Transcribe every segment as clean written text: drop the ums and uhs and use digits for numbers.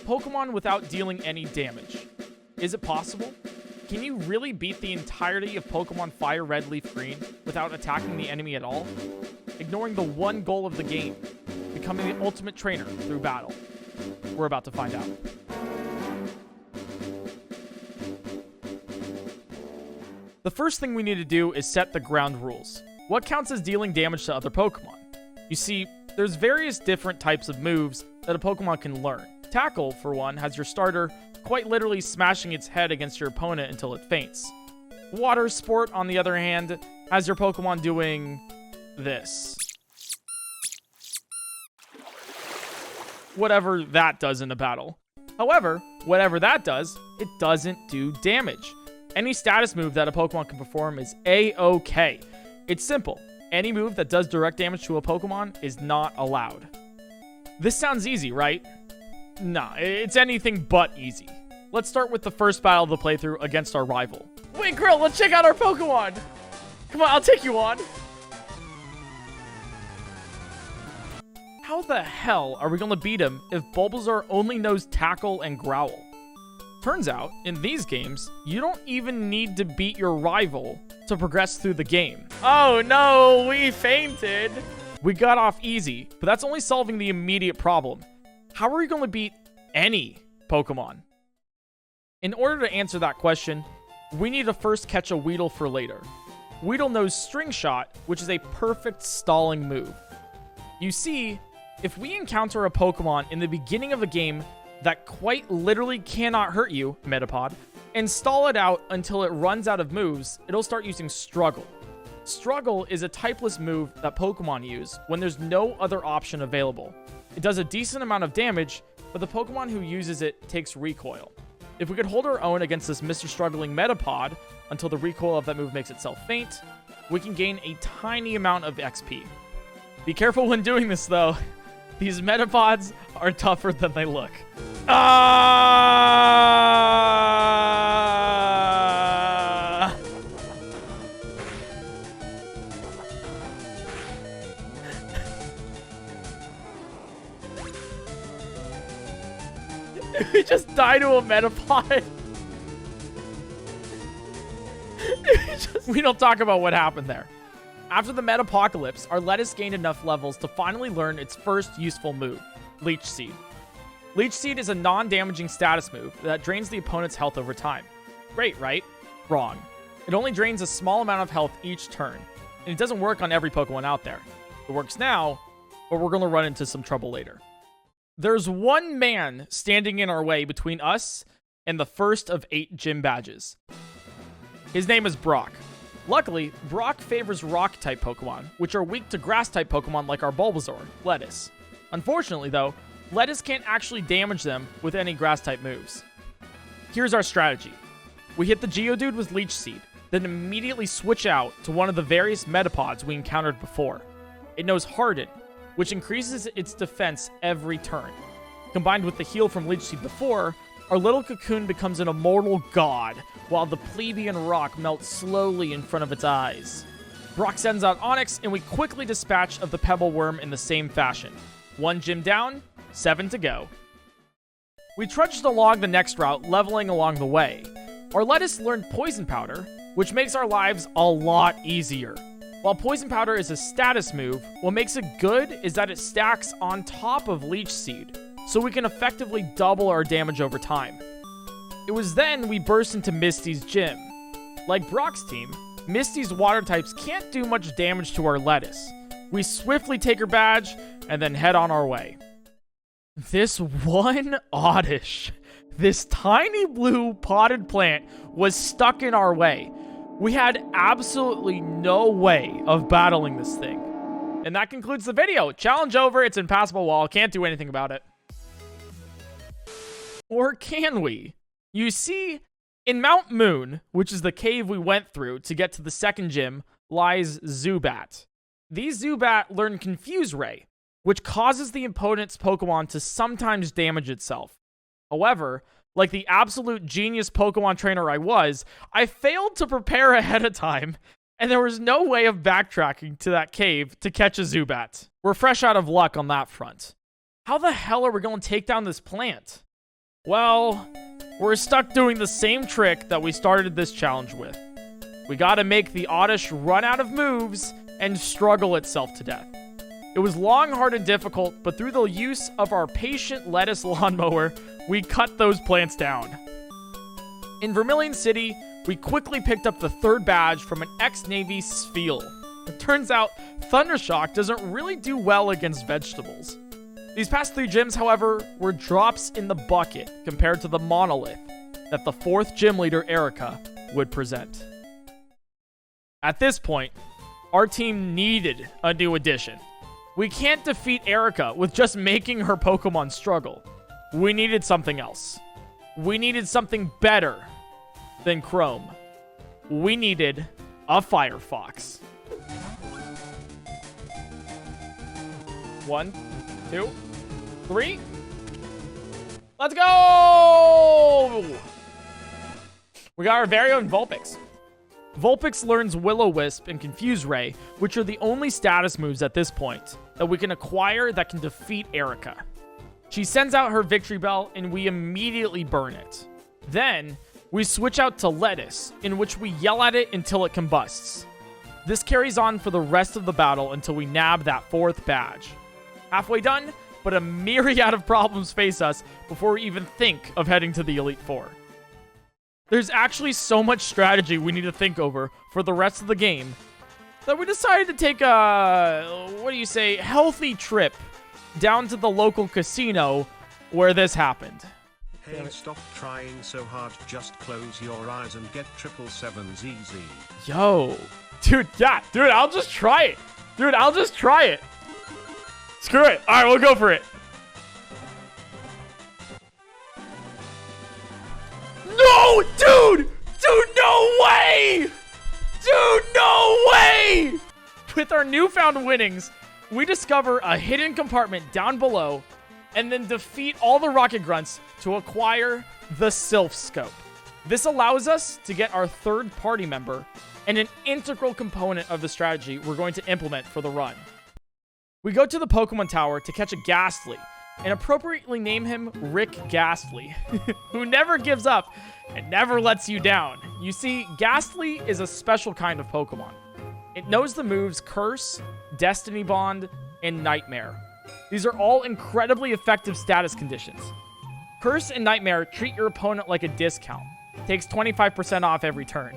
Pokemon without dealing any damage. Is it possible? Can you really beat the entirety of Pokemon Fire Red, Leaf Green without attacking the enemy at all? Ignoring the one goal of the game, becoming the ultimate trainer through battle. We're about to find out. The first thing we need to do is set the ground rules. What counts as dealing damage to other Pokemon? You see, there's various different types of moves that a Pokemon can learn. Tackle, for one, has your starter quite literally smashing its head against your opponent until it faints. Water Sport, on the other hand, has your Pokemon doing this. Whatever that does in a battle. However, whatever that does, it doesn't do damage. Any status move that a Pokemon can perform is A-OK. It's simple. Any move that does direct damage to a Pokemon is not allowed. This sounds easy, right? Nah, it's anything but easy. Let's start with the first battle of the playthrough against our rival. PointCrow, let's check out our Pokemon! Come on, I'll take you on! How the hell are we gonna beat him if Bulbasaur only knows Tackle and Growl? Turns out, in these games, you don't even need to beat your rival to progress through the game. Oh no, we fainted! We got off easy, but that's only solving the immediate problem. How are we going to beat any Pokemon? In order to answer that question, we need to first catch a Weedle for later. Weedle knows String Shot, which is a perfect stalling move. You see, if we encounter a Pokemon in the beginning of the game that quite literally cannot hurt you, Metapod, and stall it out until it runs out of moves, it'll start using Struggle. Struggle is a typeless move that Pokemon use when there's no other option available. It does a decent amount of damage, but the Pokemon who uses it takes recoil. If we could hold our own against this Mr. Struggling Metapod until the recoil of that move makes itself faint, we can gain a tiny amount of XP. Be careful when doing this, though. These Metapods are tougher than they look. We just die to a Metapod. We don't talk about what happened there. After the Metapocalypse, our Lettuce gained enough levels to finally learn its first useful move, Leech Seed. Leech Seed is a non-damaging status move that drains the opponent's health over time. Great, right? Wrong. It only drains a small amount of health each turn, and it doesn't work on every Pokemon out there. It works now, but we're going to run into some trouble later. There's one man standing in our way between us and the first of 8 gym badges. His name is Brock. Luckily, Brock favors Rock-type Pokemon, which are weak to Grass-type Pokemon like our Bulbasaur, Lettuce. Unfortunately, though, Lettuce can't actually damage them with any Grass-type moves. Here's our strategy. We hit the Geodude with Leech Seed, then immediately switch out to one of the various Metapods we encountered before. It knows Harden, which increases its defense every turn. Combined with the heal from Leech Seed before, our little cocoon becomes an immortal god, while the plebeian rock melts slowly in front of its eyes. Brock sends out Onix, and we quickly dispatch of the Pebble Worm in the same fashion. 1 gym down, 7 to go. We trudged along the next route, leveling along the way. Our Lettuce learned Poison Powder, which makes our lives a lot easier. While Poison Powder is a status move, what makes it good is that it stacks on top of Leech Seed, so we can effectively double our damage over time. It was then we burst into Misty's gym. Like Brock's team, Misty's water types can't do much damage to our Lettuce. We swiftly take her badge and then head on our way. This one Oddish, this tiny blue potted plant was stuck in our way. We had absolutely no way of battling this thing. And that concludes the video. Challenge over. It's impassable wall. Can't do anything about it. Or can we? You see, in Mount Moon, which is the cave we went through to get to the second gym, lies Zubat. These Zubat learn Confuse Ray, which causes the opponent's Pokemon to sometimes damage itself. However, like the absolute genius Pokemon trainer I was, I failed to prepare ahead of time, and there was no way of backtracking to that cave to catch a Zubat. We're fresh out of luck on that front. How the hell are we going to take down this plant? Well, we're stuck doing the same trick that we started this challenge with. We gotta make the Oddish run out of moves and struggle itself to death. It was long, hard, and difficult, but through the use of our patient lettuce lawnmower, we cut those plants down. In Vermilion City, we quickly picked up the 3rd badge from an ex-Navy Spheal. It turns out Thundershock doesn't really do well against vegetables. These past 3 gyms, however, were drops in the bucket compared to the monolith that the 4th gym leader, Erika, would present. At this point, our team needed a new addition. We can't defeat Erika with just making her Pokemon struggle. We needed something else. We needed something better than Chrome. We needed a Firefox. 1, 2, 3. Let's go! We got our very own Vulpix. Vulpix learns Will-O-Wisp and Confuse Ray, which are the only status moves at this point that we can acquire that can defeat Erika. She sends out her Victory Bell, and we immediately burn it. Then, we switch out to Lettuce, in which we yell at it until it combusts. This carries on for the rest of the battle until we nab that 4th badge. Halfway done, but a myriad of problems face us before we even think of heading to the Elite Four. There's actually so much strategy we need to think over for the rest of the game that we decided to take a, healthy trip down to the local casino where this happened. Hey, stop trying so hard, just close your eyes and get 777s easy. Yo. Dude, I'll just try it. Screw it. All right, we'll go for it. No, dude, no way. With our newfound winnings, we discover a hidden compartment down below and then defeat all the rocket grunts to acquire the Silph Scope. This allows us to get our 3rd party member and an integral component of the strategy we're going to implement for the run. We go to the Pokemon Tower to catch a Ghastly and appropriately name him Rick Ghastly, who never gives up and never lets you down. You see, Ghastly is a special kind of Pokemon. It knows the moves Curse, Destiny Bond, and Nightmare. These are all incredibly effective status conditions. Curse and Nightmare treat your opponent like a discount. Takes 25% off every turn.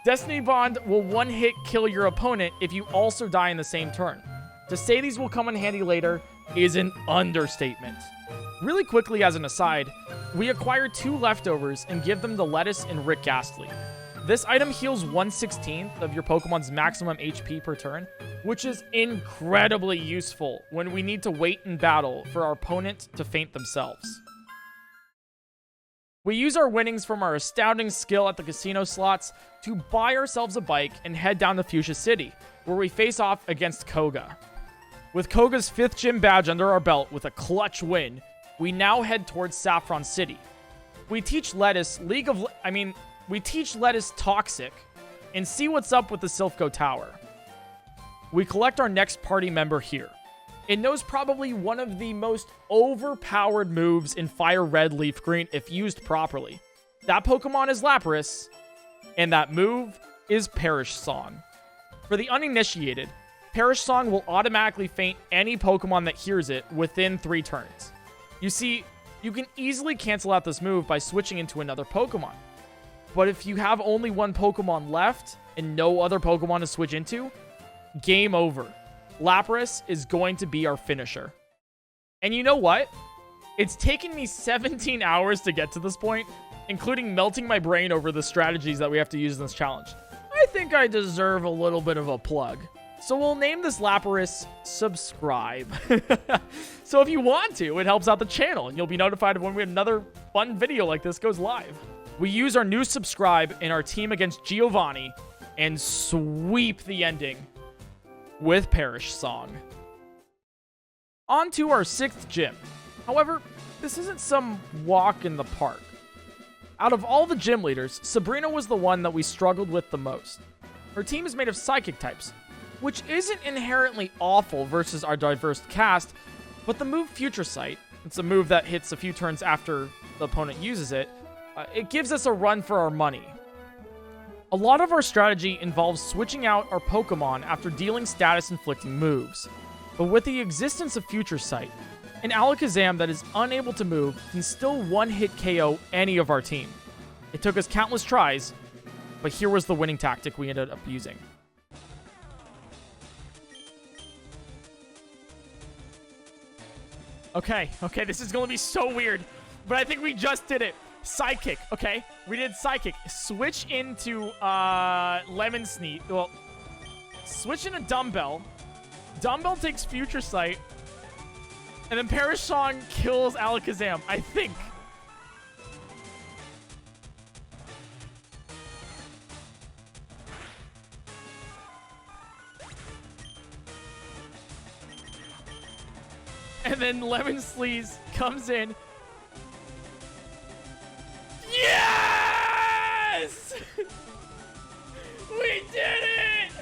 Destiny Bond will one-hit kill your opponent if you also die in the same turn. To say these will come in handy later is an understatement. Really quickly as an aside, we acquire 2 leftovers and give them to Lettuce and Rick Ghastly. This item heals 1/16 of your Pokemon's maximum HP per turn, which is incredibly useful when we need to wait in battle for our opponent to faint themselves. We use our winnings from our astounding skill at the casino slots to buy ourselves a bike and head down to Fuchsia City, where we face off against Koga. With Koga's 5th gym badge under our belt with a clutch win, we now head towards Saffron City. We teach Lettuce Toxic and see what's up with the Silph Co Tower. We collect our next party member here. It knows probably one of the most overpowered moves in Fire Red Leaf Green if used properly. That Pokemon is Lapras, and that move is Perish Song. For the uninitiated, Perish Song will automatically faint any Pokemon that hears it within 3 turns. You see, you can easily cancel out this move by switching into another Pokemon. But if you have only one Pokemon left and no other Pokemon to switch into, game over. Lapras is going to be our finisher. And you know what? It's taken me 17 hours to get to this point, including melting my brain over the strategies that we have to use in this challenge. I think I deserve a little bit of a plug. So we'll name this Lapras Subscribe. So if you want to, it helps out the channel, and you'll be notified of when another fun video like this goes live. We use our new Subscribe in our team against Giovanni and sweep the ending with Perish Song. On to our 6th gym. However, this isn't some walk in the park. Out of all the gym leaders, Sabrina was the one that we struggled with the most. Her team is made of psychic types, which isn't inherently awful versus our diverse cast, but the move Future Sight, it's a move that hits a few turns after the opponent uses it, it gives us a run for our money. A lot of our strategy involves switching out our Pokemon after dealing status-inflicting moves. But with the existence of Future Sight, an Alakazam that is unable to move can still one-hit KO any of our team. It took us countless tries, but here was the winning tactic we ended up using. Okay, this is going to be so weird, but I think we just did it. Psychic, okay? We did Psychic. Switch into Lemon Sneak. Well, switch into Dumbbell. Dumbbell takes Future Sight. And then Perish Song kills Alakazam, I think. And then Lemon Sleaze comes in. Yes! We did it!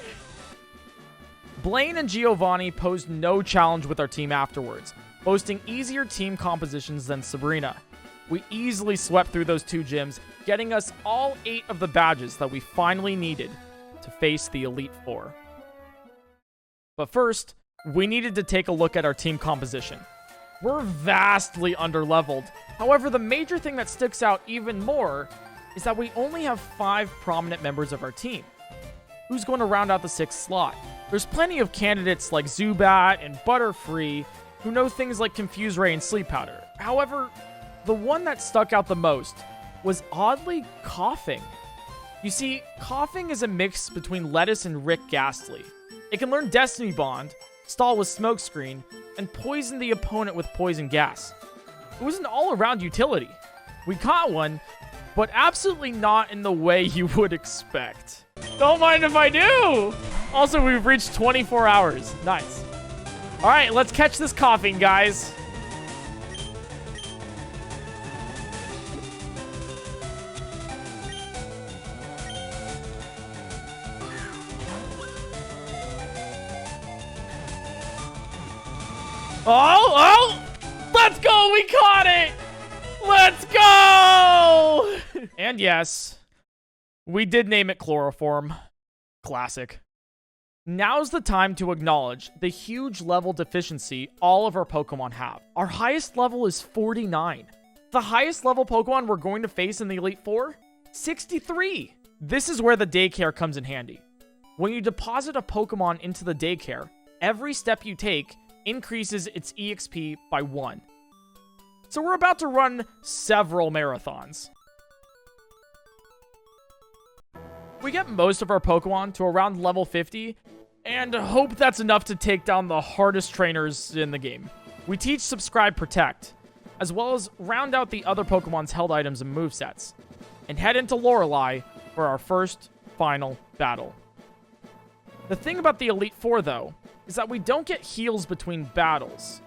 Blaine and Giovanni posed no challenge with our team afterwards, boasting easier team compositions than Sabrina. We easily swept through those 2 gyms, getting us all 8 of the badges that we finally needed to face the Elite Four. But first, we needed to take a look at our team composition. We're vastly underleveled. However, the major thing that sticks out even more is that we only have 5 prominent members of our team. Who's going to round out the 6th slot? There's plenty of candidates like Zubat and Butterfree who know things like Confuse Ray and Sleep Powder. However, the one that stuck out the most was oddly Coughing. You see, Coughing is a mix between Lettuce and Rick Ghastly. It can learn Destiny Bond, stall with Smokescreen, and poison the opponent with Poison Gas. It was an all-around utility. We caught one, but absolutely not in the way you would expect. Don't mind if I do! Also, we've reached 24 hours. Nice. All right, let's catch this Coughing, guys. Oh! Let's go! We caught it! Let's go! And yes, we did name it Chloroform. Classic. Now's the time to acknowledge the huge level deficiency all of our Pokemon have. Our highest level is 49. The highest level Pokemon we're going to face in the Elite Four? 63! This is where the daycare comes in handy. When you deposit a Pokemon into the daycare, every step you take increases its EXP by 1. So we're about to run several marathons. We get most of our Pokemon to around level 50, and hope that's enough to take down the hardest trainers in the game. We teach Subscribe Protect, as well as round out the other Pokemon's held items and movesets, and head into Lorelei for our first final battle. The thing about the Elite Four, though, is that we don't get heals between battles.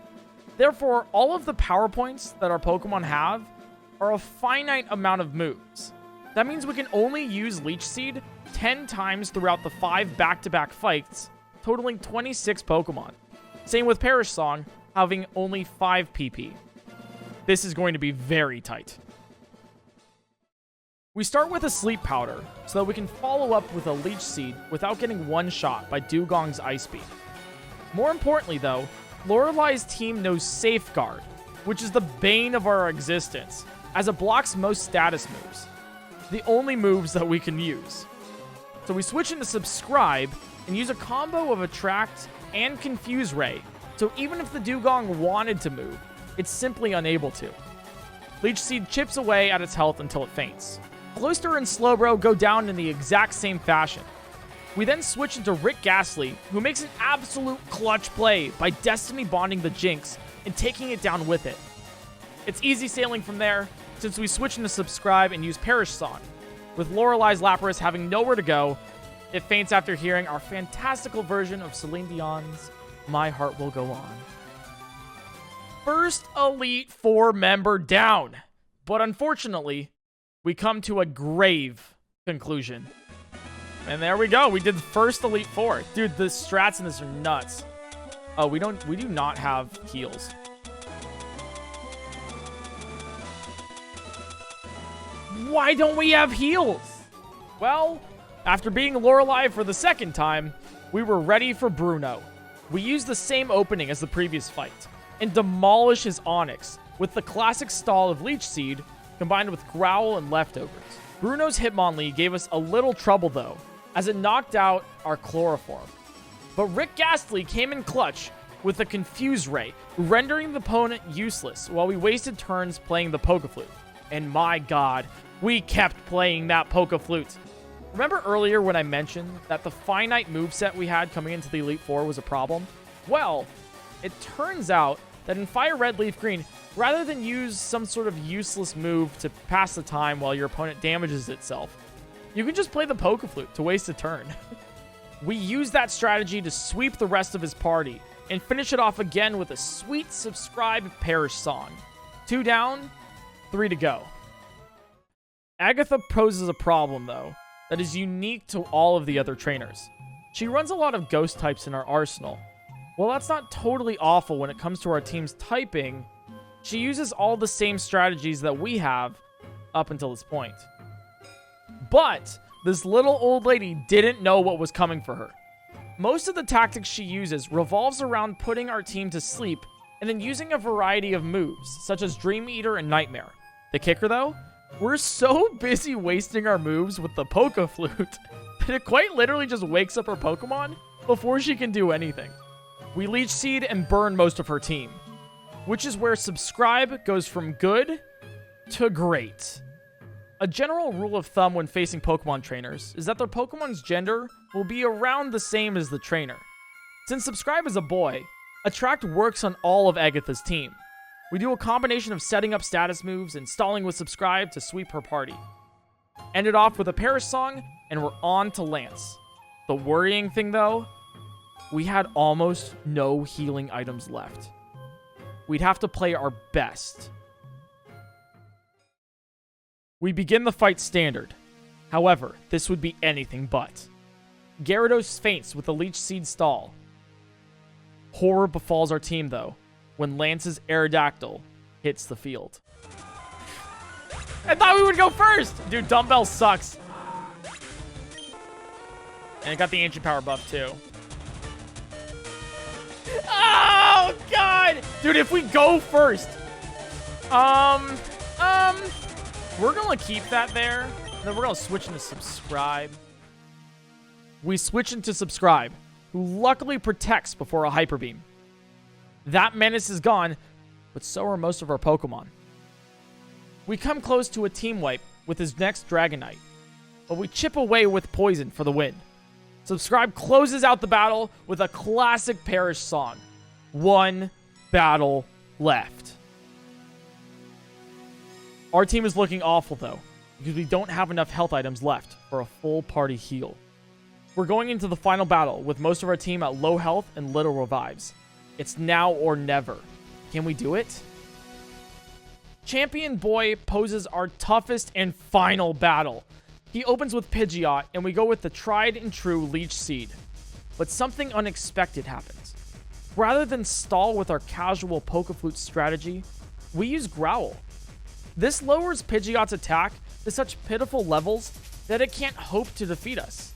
Therefore, all of the power points that our Pokemon have are a finite amount of moves. That means we can only use Leech Seed 10 times throughout the 5 back-to-back fights, totaling 26 Pokemon. Same with Perish Song, having only 5 PP. This is going to be very tight. We start with a Sleep Powder, so that we can follow up with a Leech Seed without getting one-shot by Dugong's Ice Beam. More importantly, though, Lorelei's team knows Safeguard, which is the bane of our existence, as it blocks most status moves. The only moves that we can use. So we switch into Subscribe and use a combo of Attract and Confuse Ray, so even if the Dugong wanted to move, it's simply unable to. Leech Seed chips away at its health until it faints. Cloyster and Slowbro go down in the exact same fashion. We then switch into Rick Ghastly, who makes an absolute clutch play by Destiny Bonding the Jinx and taking it down with it. It's easy sailing from there, since we switch into Subscribe and use Perish Song. With Lorelei's Lapras having nowhere to go, it faints after hearing our fantastical version of Celine Dion's My Heart Will Go On. First Elite Four member down, but unfortunately, we come to a grave conclusion. And there we go. We did the first Elite Four. Dude, the strats in this are nuts. Oh, we do not have heals. Why don't we have heals? Well, after beating Lorelei for the second time, we were ready for Bruno. We used the same opening as the previous fight and demolish his Onyx with the classic stall of Leech Seed combined with Growl and Leftovers. Bruno's Hitmonlee gave us a little trouble though, as it knocked out our Chloroform. But Rick Ghastly came in clutch with a Confuse Ray, rendering the opponent useless while we wasted turns playing the Pokeflute. And my god, we kept playing that Pokeflute. Remember earlier when I mentioned that the finite moveset we had coming into the Elite Four was a problem? Well, it turns out that in Fire Red, Leaf Green, rather than use some sort of useless move to pass the time while your opponent damages itself, you can just play the Pokeflute to waste a turn. We used that strategy to sweep the rest of his party and finish it off again with a sweet Subscribe Perish song. 2 down, 3 to go. Agatha poses a problem though that is unique to all of the other trainers. She runs a lot of ghost types in our arsenal. While that's not totally awful when it comes to our team's typing, she uses all the same strategies that we have up until this point. But this little old lady didn't know what was coming for her. Most of the tactics she uses revolves around putting our team to sleep and then using a variety of moves, such as Dream Eater and Nightmare. The kicker though? We're so busy wasting our moves with the Pokeflute that it quite literally just wakes up her Pokemon before she can do anything. We Leech Seed and burn most of her team, which is where Subscribe goes from good to great. A general rule of thumb when facing Pokemon trainers is that their Pokemon's gender will be around the same as the trainer. Since Subscribe is a boy, Attract works on all of Agatha's team. We do a combination of setting up status moves and stalling with Subscribe to sweep her party. Ended off with a Perish song, and we're on to Lance. The worrying thing though, we had almost no healing items left. We'd have to play our best. We begin the fight standard. However, this would be anything but. Gyarados faints with a Leech Seed stall. Horror befalls our team though, when Lance's Aerodactyl hits the field. I thought we would go first! Dude, Dumbbell sucks. And it got the Ancient Power buff too. Oh, God! Dude, if we go first... we're gonna keep that there. Then we're gonna switch into Subscribe. We switch into Subscribe, who luckily protects before a Hyper Beam. That menace is gone, but so are most of our Pokemon. We come close to a team wipe with his next Dragonite, but we chip away with Poison for the win. Subscribe closes out the battle with a classic Perish song. 1 battle left. Our team is looking awful though, because we don't have enough health items left for a full party heal. We're going into the final battle with most of our team at low health and little revives. It's now or never. Can we do it? Champion Boy poses our toughest and final battle. He opens with Pidgeot, and we go with the tried and true Leech Seed. But something unexpected happens. Rather than stall with our casual Pokeflute strategy, we use Growl. This lowers Pidgeot's attack to such pitiful levels that it can't hope to defeat us.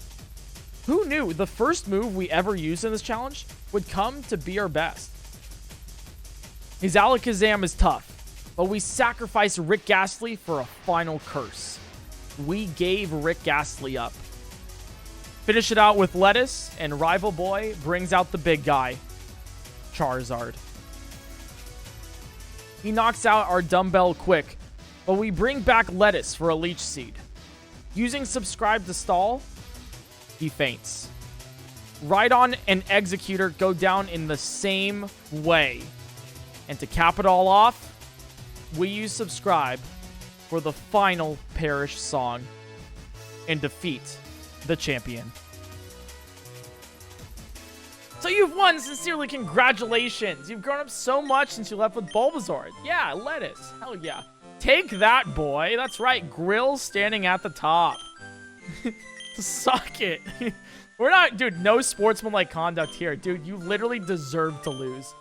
Who knew the first move we ever used in this challenge would come to be our best? His Alakazam is tough, but we sacrifice Rick Ghastly for a final curse. We gave Rick Ghastly up. Finish it out with Lettuce, and Rival Boy brings out the big guy, Charizard. He knocks out our Dumbbell quick, but we bring back Lettuce for a Leech Seed. Using Subscribe to stall, he faints. Rhydon and Executor go down in the same way. And to cap it all off, we use Subscribe for the final Perish song and defeat the champion. So you've won. Sincerely, congratulations. You've grown up so much since you left with Bulbasaur. Yeah, Lettuce. Hell yeah. Take that, boy. That's right. Grill standing at the top. Suck it. We're not, dude, no sportsmanlike conduct here. Dude, you literally deserve to lose.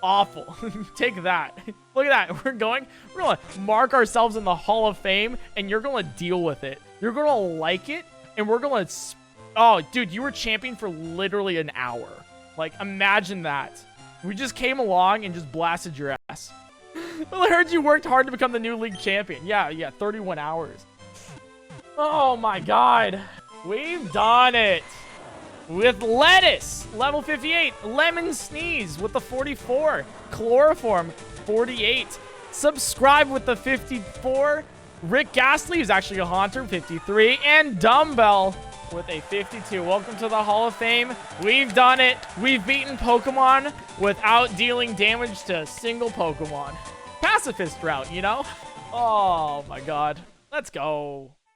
Awful. Take that. Look at that. We're going to mark ourselves in the Hall of Fame, and you're going to deal with it. You're going to like it, and we're going to... Oh, dude, you were champion for literally an hour. Like, imagine that. We just came along and just blasted your ass. Well, I heard you worked hard to become the new league champion. Yeah, 31 hours. Oh, my God. We've done it. With Lettuce, level 58. Lemon Sneeze with the 44. Chloroform, 48. Subscribe with the 54. Rick Ghastly, who's actually a Haunter, 53. And Dumbbell with a 52. Welcome to the Hall of Fame. We've done it. We've beaten Pokemon without dealing damage to a single Pokemon. Pacifist route, you know? Oh, my God. Let's go.